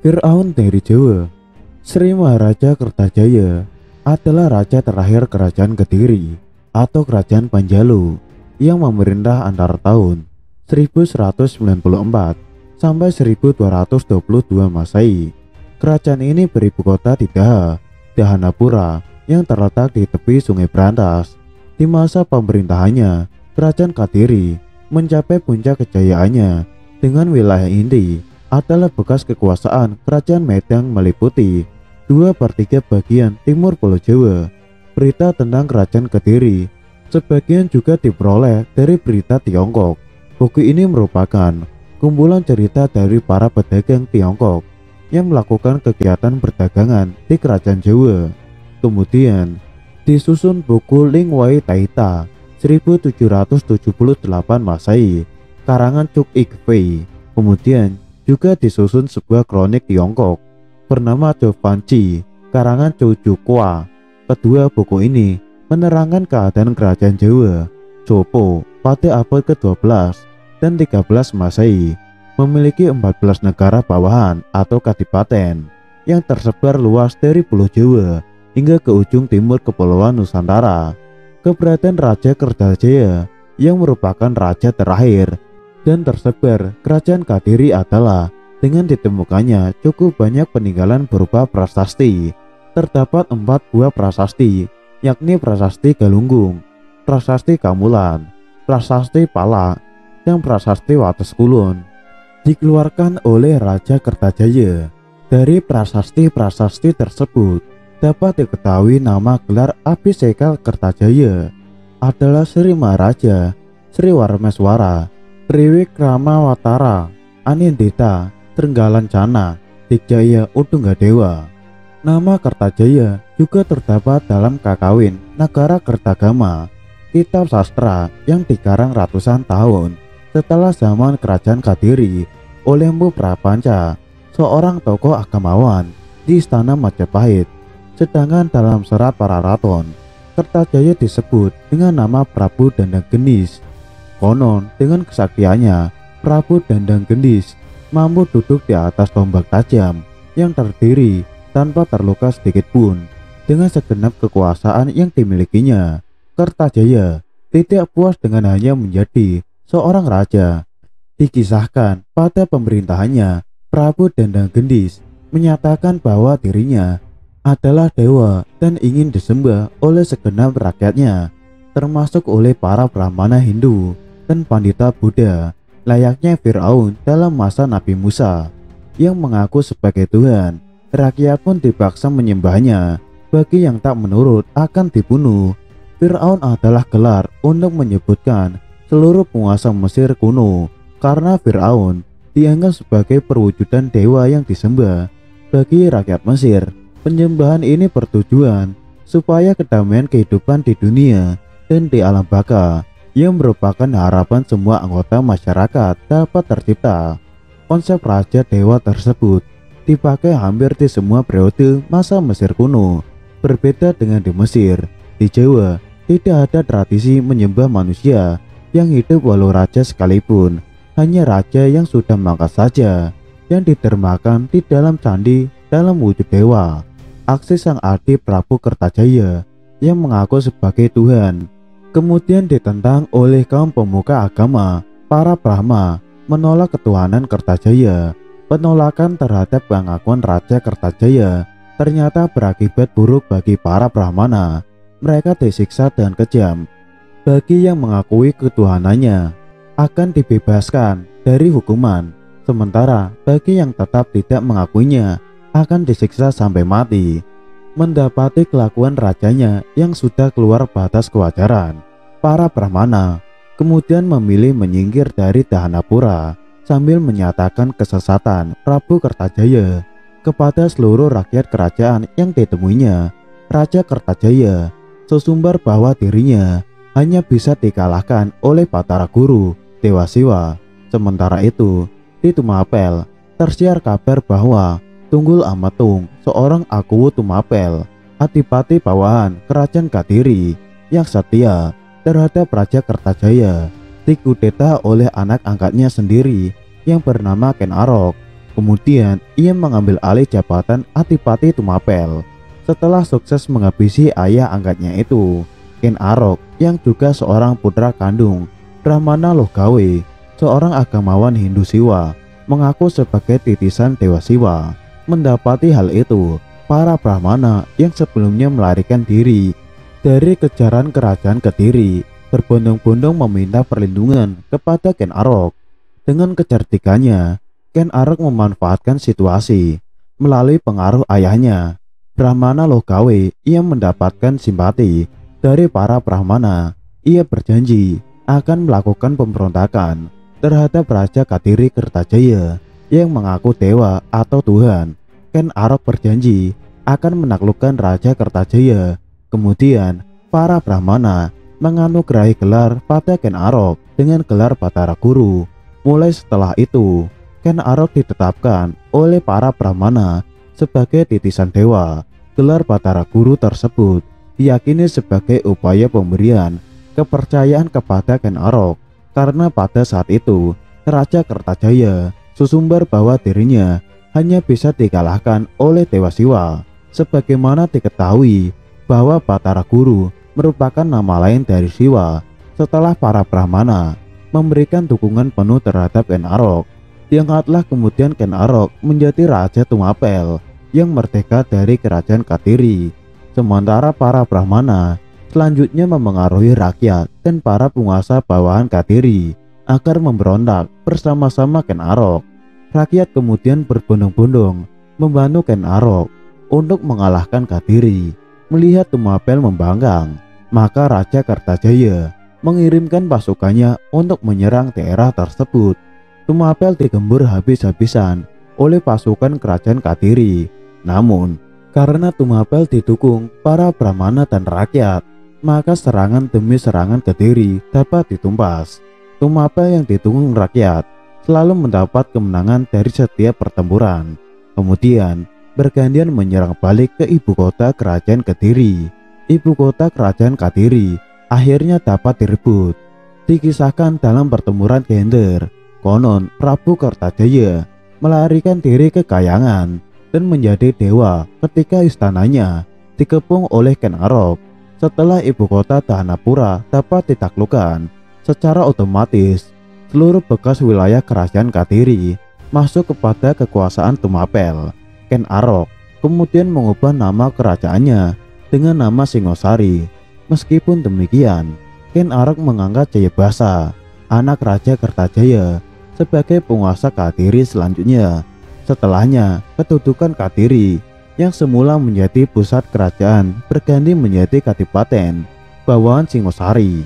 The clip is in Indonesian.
Fir'aun dari Jawa. Sri Maharaja Kertajaya adalah raja terakhir kerajaan Kediri atau kerajaan Panjalu yang memerintah antara tahun 1194 sampai 1222 Masehi. Kerajaan ini beribu kota di Dahanapura yang terletak di tepi Sungai Brantas. Di masa pemerintahannya, kerajaan Kediri mencapai puncak kejayaannya dengan wilayah inti adalah bekas kekuasaan kerajaan Medang meliputi 2/3 bagian timur Pulau Jawa. Berita tentang kerajaan Kediri sebagian juga diperoleh dari berita Tiongkok. Buku ini merupakan kumpulan cerita dari para pedagang Tiongkok yang melakukan kegiatan perdagangan di kerajaan Jawa. Kemudian disusun buku Ling Wai Taita 1778 Masehi karangan Cuk Ik Fei. Kemudian juga disusun sebuah kronik Tiongkok bernama Chou Fanchi karangan Chou Jukwa. Kedua buku ini menerangkan keadaan kerajaan Jawa Chopo pada abad ke-12 dan 13 Masehi. Memiliki 14 negara bawahan atau kadipaten yang tersebar luas dari Pulau Jawa hingga ke ujung timur Kepulauan Nusantara. Keberadaan Raja Kertajaya yang merupakan raja terakhir dan tersebar kerajaan Kediri adalah dengan ditemukannya cukup banyak peninggalan berupa prasasti. Terdapat 4 buah prasasti, yakni Prasasti Galunggung, Prasasti Kamulan, Prasasti Palak, dan Prasasti Wates Kulon. Dikeluarkan oleh Raja Kertajaya. Dari prasasti-prasasti tersebut dapat diketahui nama gelar Abhiseka Kertajaya adalah Sri Maharaja Sri Warmeswara Triwikramawatara Anindita Trenggalan Cana Dikjaya Udunggadewa. Nama Kertajaya juga terdapat dalam Kakawin Nagara Kertagama, kitab sastra yang dikarang ratusan tahun setelah zaman kerajaan Kediri oleh Mpu Prapanca, seorang tokoh agamawan di istana Majapahit. Sedangkan dalam serat Pararaton, Kertajaya disebut dengan nama Prabu Dandang Gendis. Konon dengan kesaktiannya, Prabu Dandang Gendis mampu duduk di atas tombak tajam yang terdiri tanpa terluka sedikit pun. Dengan segenap kekuasaan yang dimilikinya, Kertajaya tidak puas dengan hanya menjadi seorang raja. Dikisahkan pada pemerintahannya, Prabu Dandang Gendis menyatakan bahwa dirinya adalah dewa dan ingin disembah oleh segenap rakyatnya, termasuk oleh para Brahmana Hindu dan Pandita Buddha, layaknya Fir'aun dalam masa Nabi Musa yang mengaku sebagai Tuhan. Rakyat pun dipaksa menyembahnya. Bagi yang tak menurut akan dibunuh. Fir'aun adalah gelar untuk menyebutkan seluruh penguasa Mesir kuno, karena Fir'aun dianggap sebagai perwujudan dewa yang disembah. Bagi rakyat Mesir, penyembahan ini bertujuan supaya kedamaian kehidupan di dunia dan di alam baka yang merupakan harapan semua anggota masyarakat dapat tercipta. Konsep raja dewa tersebut dipakai hampir di semua periode masa Mesir kuno. Berbeda dengan di Mesir, di Jawa tidak ada tradisi menyembah manusia yang hidup walau raja sekalipun. Hanya raja yang sudah mangkat saja yang ditermakan di dalam candi dalam wujud dewa. Aksi sang adik Prabu Kertajaya yang mengaku sebagai Tuhan kemudian ditentang oleh kaum pemuka agama. Para Brahma menolak ketuhanan Kertajaya. Penolakan terhadap pengakuan Raja Kertajaya ternyata berakibat buruk bagi para Brahmana. Mereka disiksa dengan kejam. Bagi yang mengakui ketuhanannya akan dibebaskan dari hukuman, sementara bagi yang tetap tidak mengakuinya akan disiksa sampai mati. Mendapati kelakuan rajanya yang sudah keluar batas kewajaran, para Brahmana kemudian memilih menyingkir dari Dahanapura sambil menyatakan kesesatan Prabu Kertajaya kepada seluruh rakyat kerajaan yang ditemuinya. Raja Kertajaya sesumbar bahwa dirinya hanya bisa dikalahkan oleh Batara Guru Dewa Siwa. Sementara itu, di Tumapel tersiar kabar bahwa Tunggul Amatung, seorang Akuwu Tumapel, adipati bawahan kerajaan Kediri yang setia terhadap Raja Kertajaya, dikudeta oleh anak angkatnya sendiri yang bernama Ken Arok. Kemudian ia mengambil alih jabatan Adipati Tumapel setelah sukses menghabisi ayah angkatnya itu, Ken Arok, yang juga seorang putra kandung Brahmana Lohgawe, seorang agamawan Hindu Siwa, mengaku sebagai titisan Dewa Siwa. Mendapati hal itu, para Brahmana yang sebelumnya melarikan diri dari kejaran kerajaan Kediri berbondong-bondong meminta perlindungan kepada Ken Arok. Dengan kecerdikannya, Ken Arok memanfaatkan situasi. Melalui pengaruh ayahnya, Brahmana Lohgawe, ia mendapatkan simpati dari para Brahmana. Ia berjanji akan melakukan pemberontakan terhadap Raja Kadiri Kertajaya yang mengaku dewa atau Tuhan. Ken Arok berjanji akan menaklukkan Raja Kertajaya. Kemudian para Brahmana menganugerahi gelar pada Ken Arok dengan gelar Batara Guru. Mulai setelah itu, Ken Arok ditetapkan oleh para Brahmana sebagai titisan dewa. Gelar Batara Guru tersebut diyakini sebagai upaya pemberian kepercayaan kepada Ken Arok, karena pada saat itu Raja Kertajaya sesumbar bahwa dirinya hanya bisa dikalahkan oleh Dewa Siwa. Sebagaimana diketahui bahwa Batara Guru merupakan nama lain dari Siwa. Setelah para Brahmana memberikan dukungan penuh terhadap Ken Arok, diangkatlah kemudian Ken Arok menjadi Raja Tumapel yang merdeka dari kerajaan Kadiri. Sementara para Brahmana selanjutnya memengaruhi rakyat dan para penguasa bawahan Kadiri agar memberontak bersama-sama Ken Arok. Rakyat kemudian berbondong-bondong membantu Ken Arok untuk mengalahkan Kadiri. Melihat Tumapel membangkang, maka Raja Kertajaya mengirimkan pasukannya untuk menyerang daerah tersebut. Tumapel digembur habis-habisan oleh pasukan kerajaan Kadiri. Namun, karena Tumapel didukung para Brahmana dan rakyat, maka serangan demi serangan Kediri dapat ditumpas. Tumapel yang didukung rakyat selalu mendapat kemenangan dari setiap pertempuran. Kemudian bergantian menyerang balik ke ibu kota kerajaan Kediri. Ibu kota kerajaan Kadiri akhirnya dapat direbut. Dikisahkan dalam pertempuran gender, konon Prabu Kertajaya melarikan diri ke Kayangan dan menjadi dewa ketika istananya dikepung oleh Ken Arok. Setelah ibu kota Dahanapura dapat ditaklukkan, secara otomatis seluruh bekas wilayah kerajaan Kadiri masuk kepada kekuasaan Tumapel. Ken Arok kemudian mengubah nama kerajaannya dengan nama Singosari. Meskipun demikian, Ken Arok mengangkat Jayabasa, anak Raja Kertajaya, sebagai penguasa Kadiri selanjutnya. Setelahnya, kedudukan Kadiri yang semula menjadi pusat kerajaan berganti menjadi kadipaten bawahan Singosari.